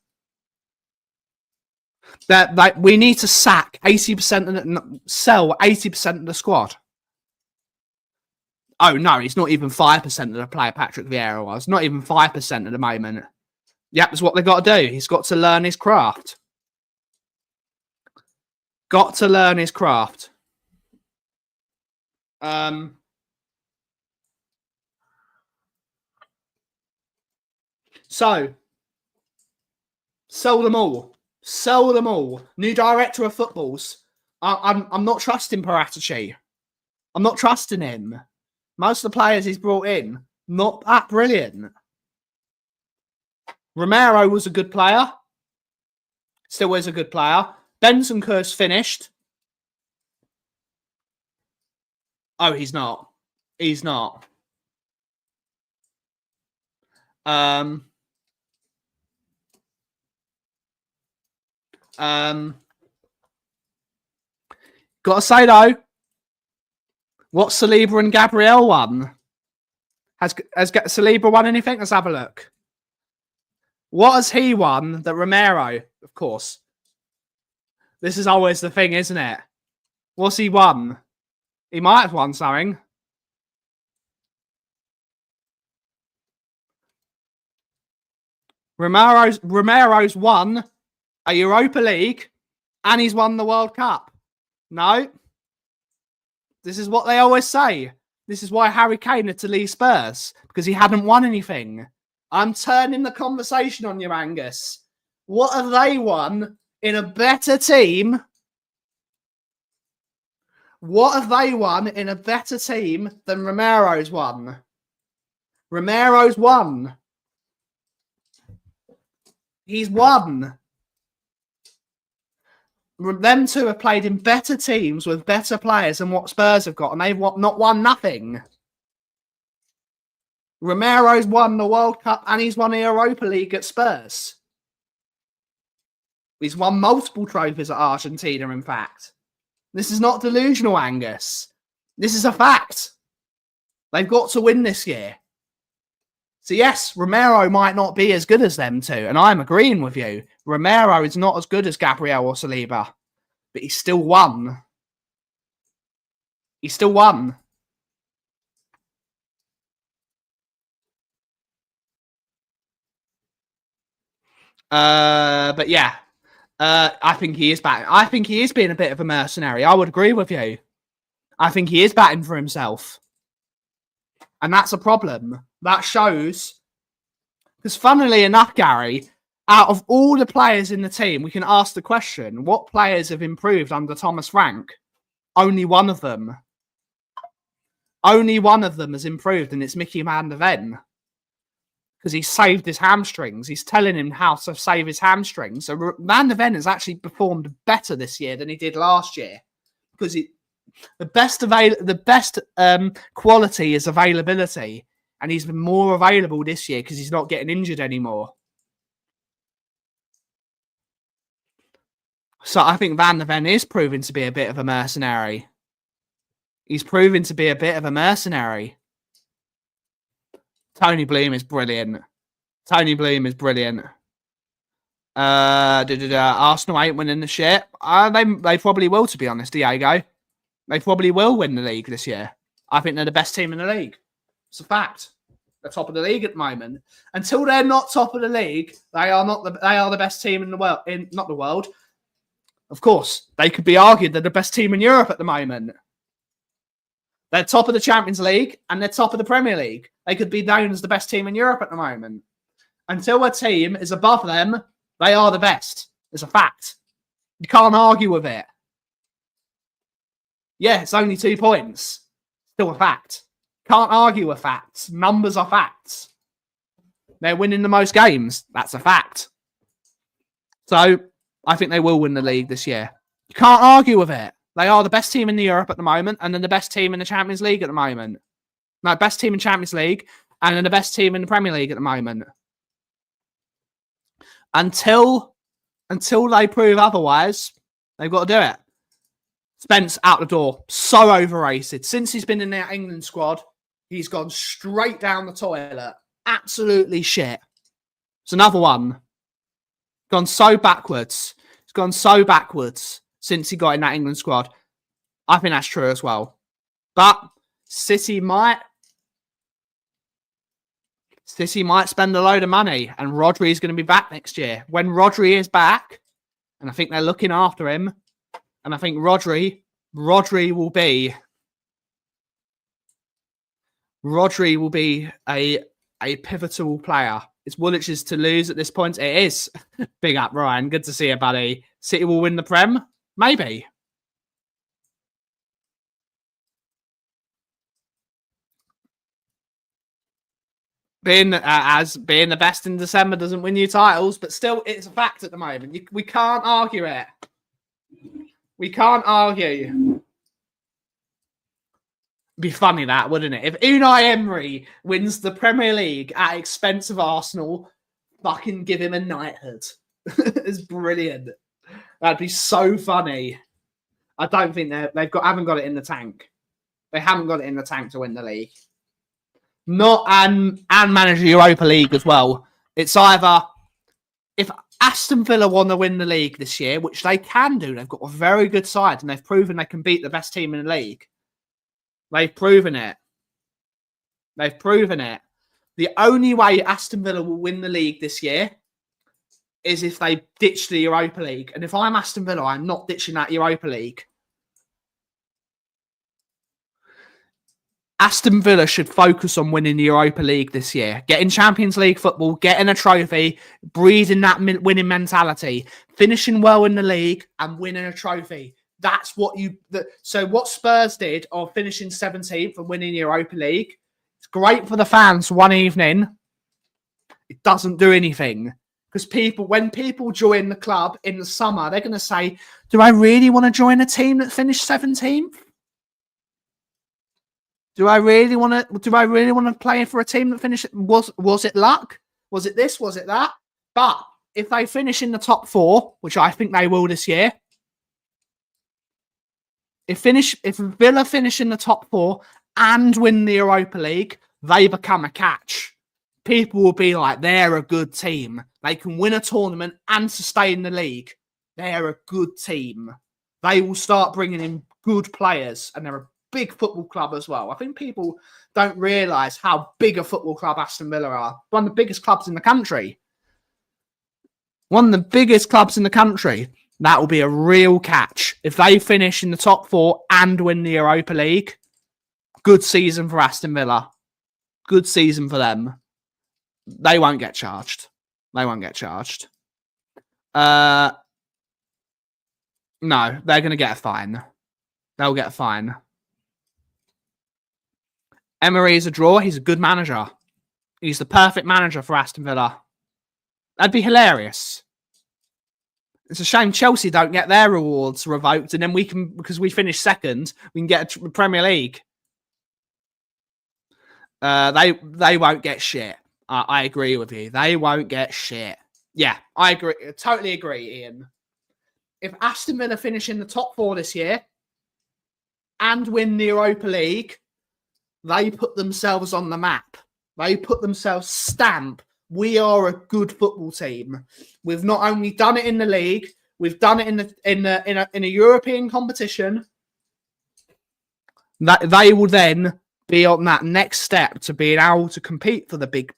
C: That we need to sack 80% sell 80% of the squad. Oh no, he's not even 5% of the player Patrick Vieira was. Not even 5% at the moment. Yep, that's what they got to do. He's got to learn his craft. Got to learn his craft. So sell them all. Sell them all. New director of footballs. I'm not trusting Paratici. I'm not trusting him. Most of the players he's brought in, not that brilliant. Romero was a good player. Still is a good player. Bentancur's finished. Oh, he's not. He's not. Got to say though, what Saliba and Gabriel won? Has Saliba won anything? Let's have a look. What has he won that Romero? Of course. This is always the thing, isn't it? What's he won? He might have won something. Romero's won a Europa League and he's won the World Cup. No. This is what they always say. This is why Harry Kane had to leave Spurs, because he hadn't won anything. I'm turning the conversation on you, Angus. What have they won in a better team? What have they won in a better team than Romero's won? Romero's won He's won. Them two have played in better teams with better players than what Spurs have got, and they've not won nothing. Romero's won the World Cup and he's won the Europa League at Spurs. He's won multiple trophies at Argentina, in fact. This is not delusional, Angus. This is a fact. They've got to win this year. So yes, Romero might not be as good as them two, and I'm agreeing with you. Romero is not as good as Gabriel or Saliba, but he still won. He still won. But yeah, I think he is batting. I think he is being a bit of a mercenary. I would agree with you. I think he is batting for himself. And that's a problem. That shows, because funnily enough, Gary, out of all the players in the team, we can ask the question, what players have improved under Thomas Frank? Only one of them. Only one of them has improved, and it's Mickey van der Ven. Because he saved his hamstrings. He's telling him how to save his hamstrings. So Van der Ven has actually performed better this year than he did last year. Because the best quality is availability. And he's been more available this year because he's not getting injured anymore. So I think Van der Ven is proving to be a bit of a mercenary. He's proving to be a bit of a mercenary. Tony Bloom is brilliant. Tony Bloom is brilliant. Arsenal ain't winning the shit. They probably will, to be honest, Diego. They probably will win the league this year. I think they're the best team in the league. It's a fact. They're top of the league at the moment. Until they're not top of the league, they are the best team in the world. Not the world. Of course, they could be argued they're the best team in Europe at the moment. They're top of the Champions League and they're top of the Premier League. They could be known as the best team in Europe at the moment. Until a team is above them, they are the best. It's a fact. You can't argue with it. Yeah, it's only 2 points. Still a fact. Can't argue with facts. Numbers are facts. They're winning the most games. That's a fact. So, I think they will win the league this year. You can't argue with it. They are the best team in Europe at the moment, and they're the best team in the Champions League at the moment. No, best team in Champions League, and they're the best team in the Premier League at the moment. Until they prove otherwise, they've got to do it. Spence out the door. So overrated. Since he's been in their England squad, he's gone straight down the toilet. Absolutely shit. It's another one. Gone so backwards. It's gone so backwards since he got in that England squad. I think that's true as well. But City might spend a load of money, and Rodri is going to be back next year. When Rodri is back, and I think they're looking after him, and I think Rodri will be a pivotal player. It's Woolich's to lose at this point. It is. Big up, Ryan. Good to see you, buddy. City will win the Prem? Maybe. Being the best in December doesn't win you titles, but still, it's a fact at the moment. We can't argue it. We can't argue. Be funny that, wouldn't it? If Unai Emery wins the Premier League at expense of Arsenal, fucking give him a knighthood. It's brilliant. That'd be so funny. I don't think haven't got it in the tank. They haven't got it in the tank to win the league. Not and manage the Europa League as well. It's either if Aston Villa want to win the league this year, which they can do. They've got a very good side and they've proven they can beat the best team in the league. They've proven it. They've proven it. The only way Aston Villa will win the league this year is if they ditch the Europa League. And if I'm Aston Villa, I'm not ditching that Europa League. Aston Villa should focus on winning the Europa League this year. Getting Champions League football, getting a trophy, breeding that winning mentality, finishing well in the league and winning a trophy. That's what so what Spurs did of finishing 17th and winning the Europa League, it's great for the fans one evening. It doesn't do anything Because when people join the club in the summer, they're going to say, do I really want to join a team that finished 17th? Do I really want to play for a team that finished? Was it luck? Was it this? Was it that? But if they finish in the top 4, which I think they will this year, if Villa finish in the top 4 and win the Europa League, they become a catch. People will be like, they're a good team. They can win a tournament and sustain the league. They're a good team. They will start bringing in good players, and they're a big football club as well. I think people don't realise how big a football club Aston Villa are. One of the biggest clubs in the country. One of the biggest clubs in the country. That will be a real catch. If they finish in the top 4 and win the Europa League, good season for Aston Villa. Good season for them. They won't get charged. No, they're going to get a fine. They'll get a fine. Emery is a draw. He's a good manager. He's the perfect manager for Aston Villa. That'd be hilarious. It's a shame Chelsea don't get their rewards revoked, and then we can, because we finished second, we can get a Premier League. They won't get shit. I agree with you. They won't get shit. Yeah, I agree. I totally agree, Ian. If Aston Villa finish in the top 4 this year and win the Europa League, they put themselves on the map. They put themselves stamp. We are a good football team. We've not only done it in the league, we've done it in a European competition. That they will then be on that next step to being able to compete for the big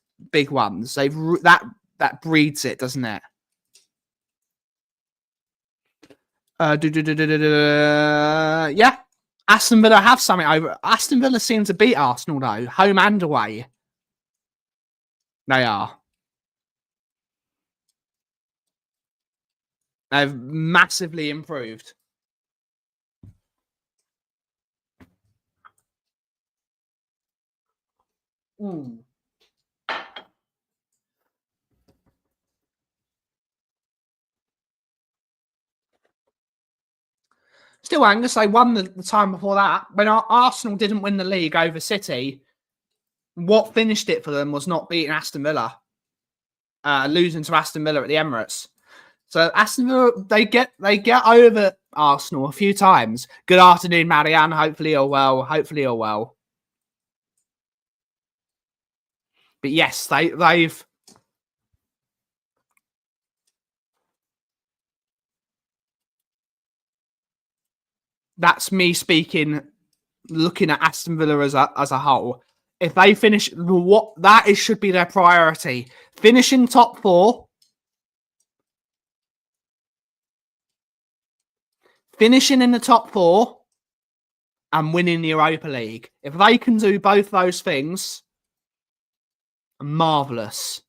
C: ones. That breeds it, doesn't it? Yeah. Aston Villa have something over. Aston Villa seem to beat Arsenal though, home and away. They are. They've massively improved. Still, Angus, they won the time before that. When Arsenal didn't win the league over City, what finished it for them was not beating Aston Villa, losing to Aston Villa at the Emirates. So Aston Villa, they get over Arsenal a few times. Good afternoon, Marianne. Hopefully you're well. But yes, they've. That's me speaking, looking at Aston Villa as a whole. If they finish, should be their priority. Finishing top 4. Finishing in the top 4 and winning the Europa League. If they can do both those things, marvellous.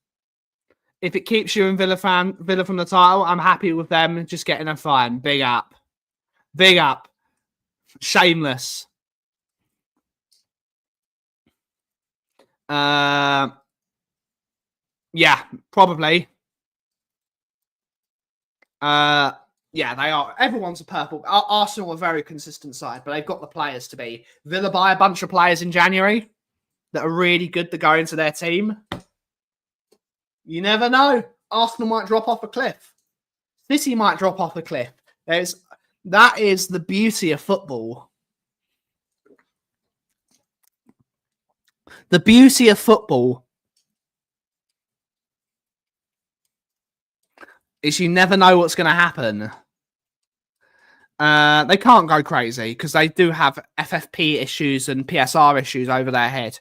C: If it keeps you in Villa from the title, I'm happy with them just getting a fine. Big up. Shameless. Yeah, probably. Yeah, they are. Everyone's a purple. Arsenal are a very consistent side, but they've got the players to be. Villa buy a bunch of players in January that are really good to go into their team. You never know. Arsenal might drop off a cliff. City might drop off a cliff. That is the beauty of football. The beauty of football is you never know what's going to happen. They can't go crazy because they do have FFP issues and PSR issues over their head.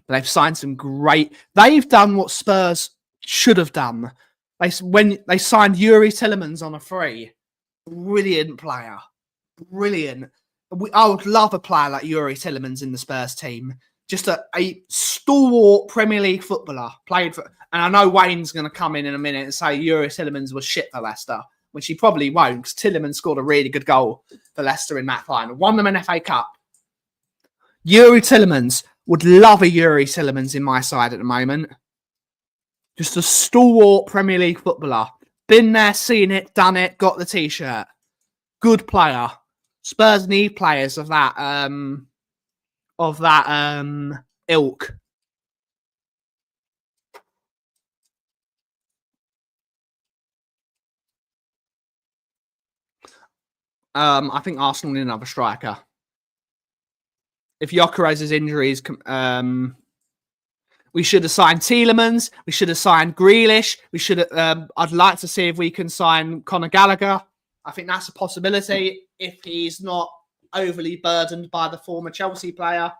C: They've signed some great. They've done what Spurs should have done. When they signed Yuri Tillemans on a free, brilliant player, brilliant. I would love a player like Yuri Tillemans in the Spurs team. Just a stalwart Premier League footballer. Played for, and I know Wayne's going to come in a minute and say Yuri Tillemans was shit for Leicester, which he probably won't, because Tillemans scored a really good goal for Leicester in that final. Won them an FA Cup. Yuri Tillemans, would love a Yuri Tillemans in my side at the moment. Just a stalwart Premier League footballer. Been there, seen it, done it, got the t-shirt. Good player. Spurs need players of that ilk. I think Arsenal need another striker. If Gyökeres's injuries, we should have signed Tielemans. We should have signed Grealish. We should have. I'd like to see if we can sign Conor Gallagher. I think that's a possibility if he's not overly burdened by the former Chelsea player.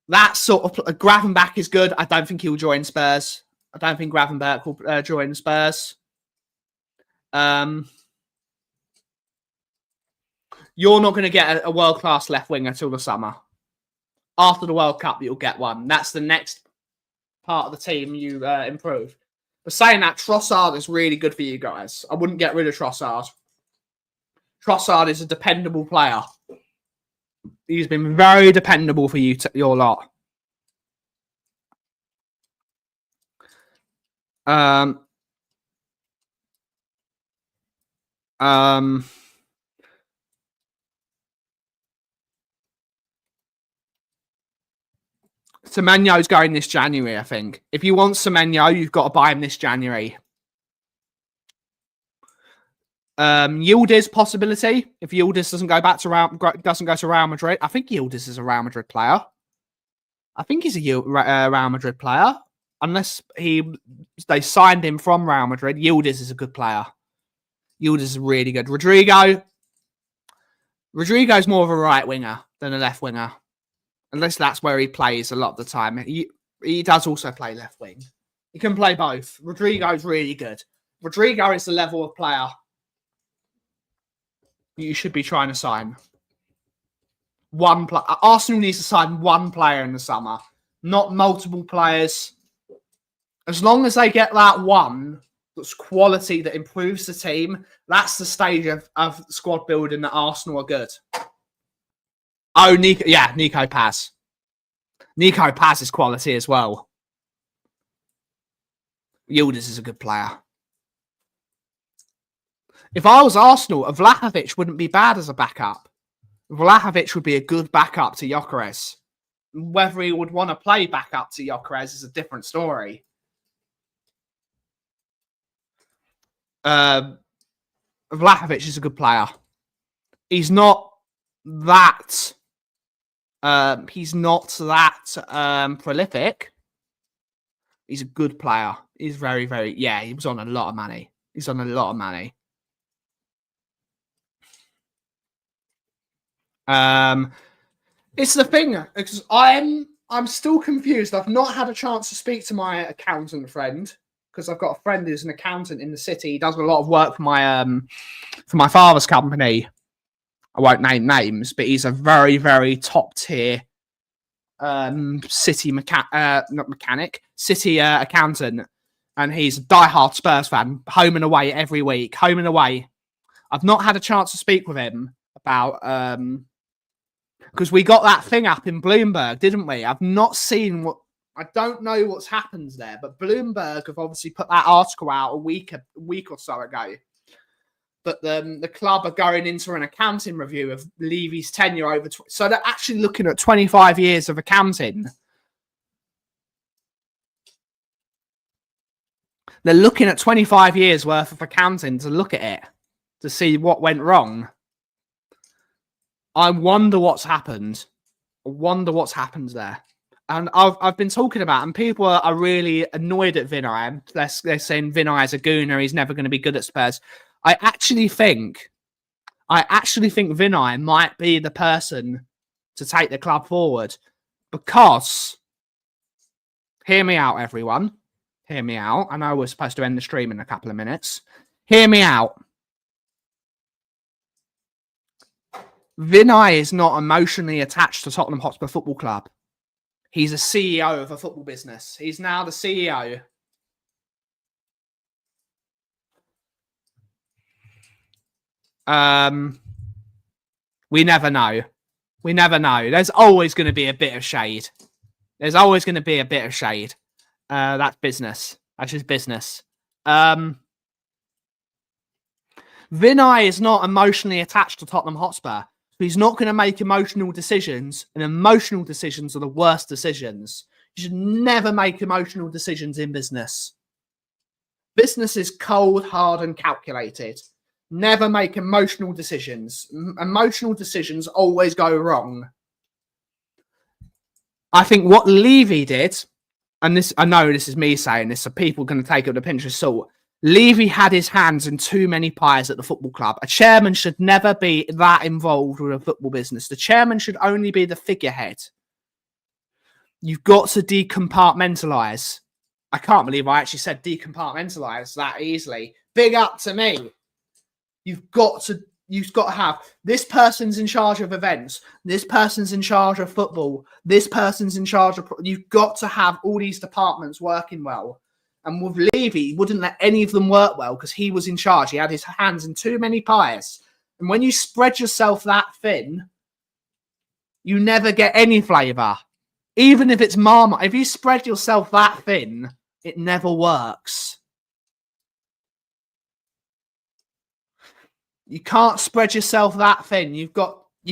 C: That sort of Gravenberch is good. I don't think he'll join Spurs. I don't think Gravenberch will join Spurs. You're not going to get a world-class left winger till the summer. After the World Cup, you'll get one. That's the next part of the team you improve. But saying that, Trossard is really good for you guys. I wouldn't get rid of Trossard. Trossard is a dependable player. He's been very dependable for you, your lot. Semenyo's going this January, I think. If you want Semenyo, you've got to buy him this January. Yildiz possibility. If Yildiz doesn't go to Real Madrid, I think Yildiz is a Real Madrid player. I think he's a Real Madrid player. Unless they signed him from Real Madrid, Yildiz is a good player. Yildiz is really good. Rodrigo's more of a right winger than a left winger. Unless that's where he plays a lot of the time. He does also play left wing. He can play both. Rodrigo's really good. Rodrigo is the level of player you should be trying to sign. Arsenal needs to sign one player in the summer, not multiple players. As long as they get that one that's quality that improves the team, that's the stage of squad building that Arsenal are good. Oh, Nico Paz. Nico Paz is quality as well. Yildiz is a good player. If I was Arsenal, a Vlahovic wouldn't be bad as a backup. Vlahovic would be a good backup to Gyökeres. Whether he would want to play backup to Gyökeres is a different story. Vlahovic is a good player. He's not that prolific. He's a good player. He's very, very... Yeah, he was on a lot of money. He's on a lot of money. It's the thing, because I'm still confused. I've not had a chance to speak to my accountant friend, because I've got a friend who's an accountant in the city. He does a lot of work for my father's company. I won't name names, but he's a very, very top tier city accountant, and he's a diehard Spurs fan, home and away every week, home and away. I've not had a chance to speak with him about because we got that thing up in Bloomberg, didn't we? I've not seen what. I don't know what's happened there, but Bloomberg have obviously put that article out a week or so ago. But the club are going into an accounting review of Levy's tenure over. So they're actually looking at 25 years of accounting. They're looking at 25 years worth of accounting to look at it, to see what went wrong. I wonder what's happened. I wonder what's happened there. And I've been talking about, and people are really annoyed at Vinay. They're saying Vinay is a gooner. He's never going to be good at Spurs. I actually think Vinay might be the person to take the club forward, because, hear me out, everyone. Hear me out. I know we're supposed to end the stream in a couple of minutes. Hear me out. Vinay is not emotionally attached to Tottenham Hotspur Football Club. He's a CEO of a football business. He's now the CEO. We never know. We never know. There's always going to be a bit of shade. There's always going to be a bit of shade. That's business. That's his business. Vinay is not emotionally attached to Tottenham Hotspur. So he's not going to make emotional decisions, and emotional decisions are the worst decisions. You should never make emotional decisions in business. Business is cold, hard, and calculated. Never make emotional decisions. Emotional decisions always go wrong. I think what Levy did, and this, I know this is me saying this, so people are going to take it with a pinch of salt. Levy had his hands in too many pies at the football club. A chairman should never be that involved with a football business. The chairman should only be the figurehead. You've got to decompartmentalize. I can't believe I actually said decompartmentalize that easily. Big up to me. You've got to have this person's in charge of events. This person's in charge of football. This person's in charge of... You've got to have all these departments working well. And with Levy, he wouldn't let any of them work well because he was in charge. He had his hands in too many pies. And when you spread yourself that thin, you never get any flavour. Even if it's Marmite, if you spread yourself that thin, it never works. You can't spread yourself that thin. You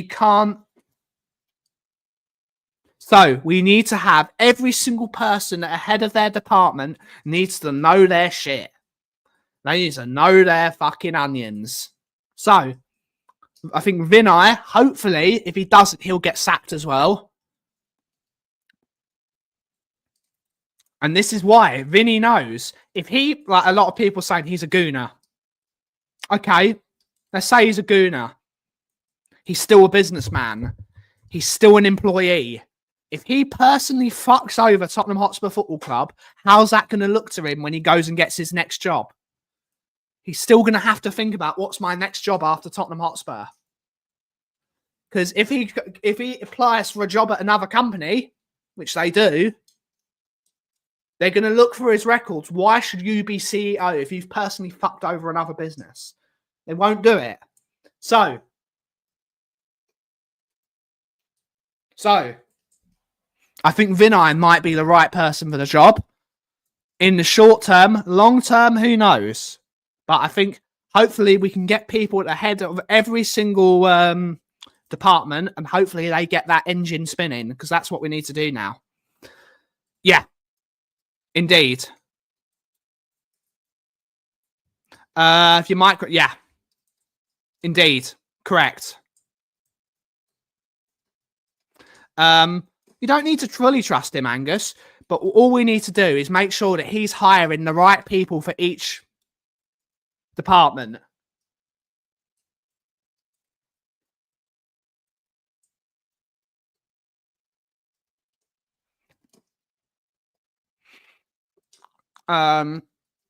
C: can't. So we need to have every single person at the head of their department needs to know their shit. They need to know their fucking onions. So I think Vinay, hopefully, if he doesn't, he'll get sacked as well. And this is why Vinny knows if he, like a lot of people saying he's a gooner. Okay, let's say he's a gooner. He's still a businessman. He's still an employee. If he personally fucks over Tottenham Hotspur Football Club, how's that going to look to him when he goes and gets his next job? He's still going to have to think about what's my next job after Tottenham Hotspur. Because if he applies for a job at another company, which they do, they're going to look for his records. Why should you be CEO if you've personally fucked over another business? They won't do it. So I think Vinay might be the right person for the job. In the short term, long term, who knows? But I think hopefully we can get people at the head of every single department, and hopefully they get that engine spinning, because that's what we need to do now. Yeah, indeed. If you might, yeah, indeed, correct. You don't need to truly trust him, Angus, but all we need to do is make sure that he's hiring the right people for each department.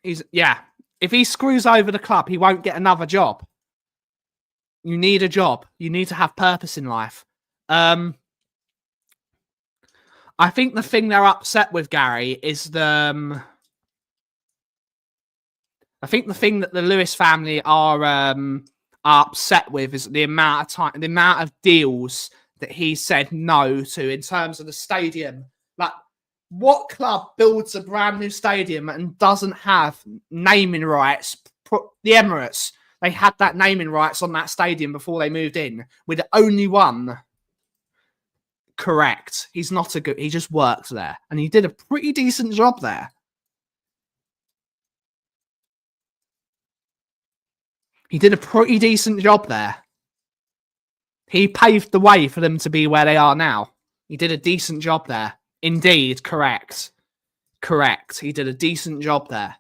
C: If he screws over the club, he won't get another job. You need a job. You need to have purpose in life. I think the thing they're upset with, Gary, is the... I think the thing that the Lewis family are upset with is the amount of time, the amount of deals that he said no to in terms of the stadium. Like, what club builds a brand new stadium and doesn't have naming rights? The Emirates, they had that naming rights on that stadium before they moved in. We're the only one. Correct. He's not a good... He just worked there. And he did a pretty decent job there. He did a pretty decent job there. He paved the way for them to be where they are now. He did a decent job there. Indeed, correct. Correct. He did a decent job there.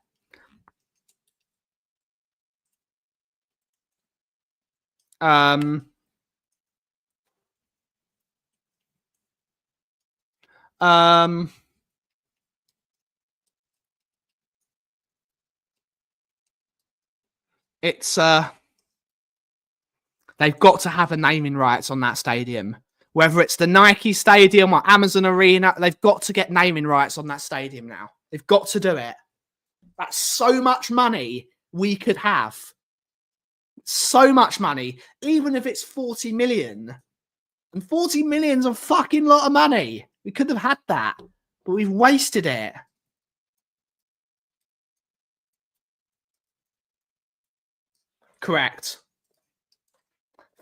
C: It's they've got to have a naming rights on that stadium. Whether it's the Nike Stadium or Amazon Arena, they've got to get naming rights on that stadium now. They've got to do it. That's so much money we could have. So much money, even if it's 40 million. And 40 million's a fucking lot of money. We could have had that, but we've wasted it. Correct.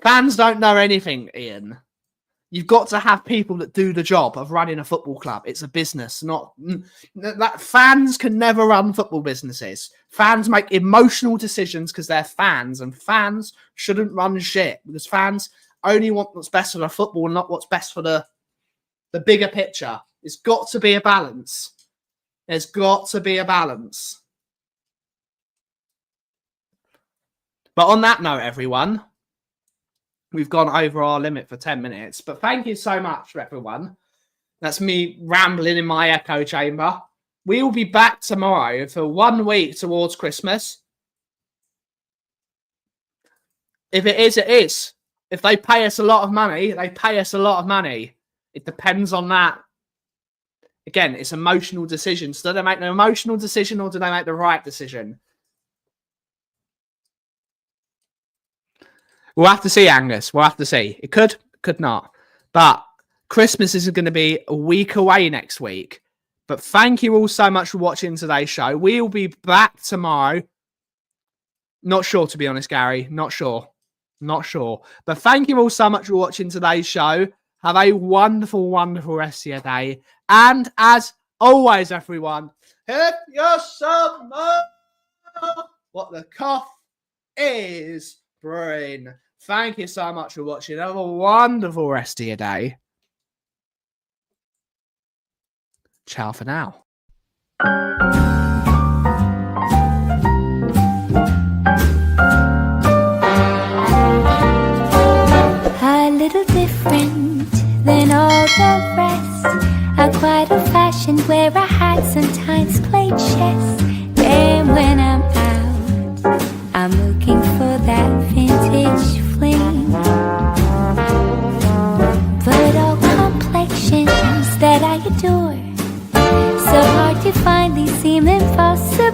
C: Fans don't know anything, Ian. You've got to have people that do the job of running a football club. It's a business, not that. Fans can never run football businesses. Fans make emotional decisions because they're fans, and fans shouldn't run shit because fans only want what's best for the football, not what's best for the bigger picture. It's got to be a balance. There's got to be a balance. But on that note, everyone, we've gone over our limit for 10 minutes. But thank you so much, everyone. That's me rambling in my echo chamber. We will be back tomorrow for 1 week towards Christmas. If it is, it is. If they pay us a lot of money, they pay us a lot of money. It depends on that. Again, it's emotional decisions. Do they make an emotional decision or do they make the right decision? We'll have to see, Angus. We'll have to see. It could not. But Christmas is going to be a week away next week. But thank you all so much for watching today's show. We'll be back tomorrow. Not sure, to be honest, Gary. Not sure. But thank you all so much for watching today's show. Have a wonderful, wonderful rest of your day. And as always, everyone, hit your summer. What the Kauff is brewing. Thank you so much for watching. Have a wonderful rest of your day. Ciao for now.
B: A little different than all the rest. I'm quite old-fashioned where I had sometimes played chess. And when I'm out, I'm looking for that vintage fling. But all complexions that I adore, so hard to find, these seem impossible.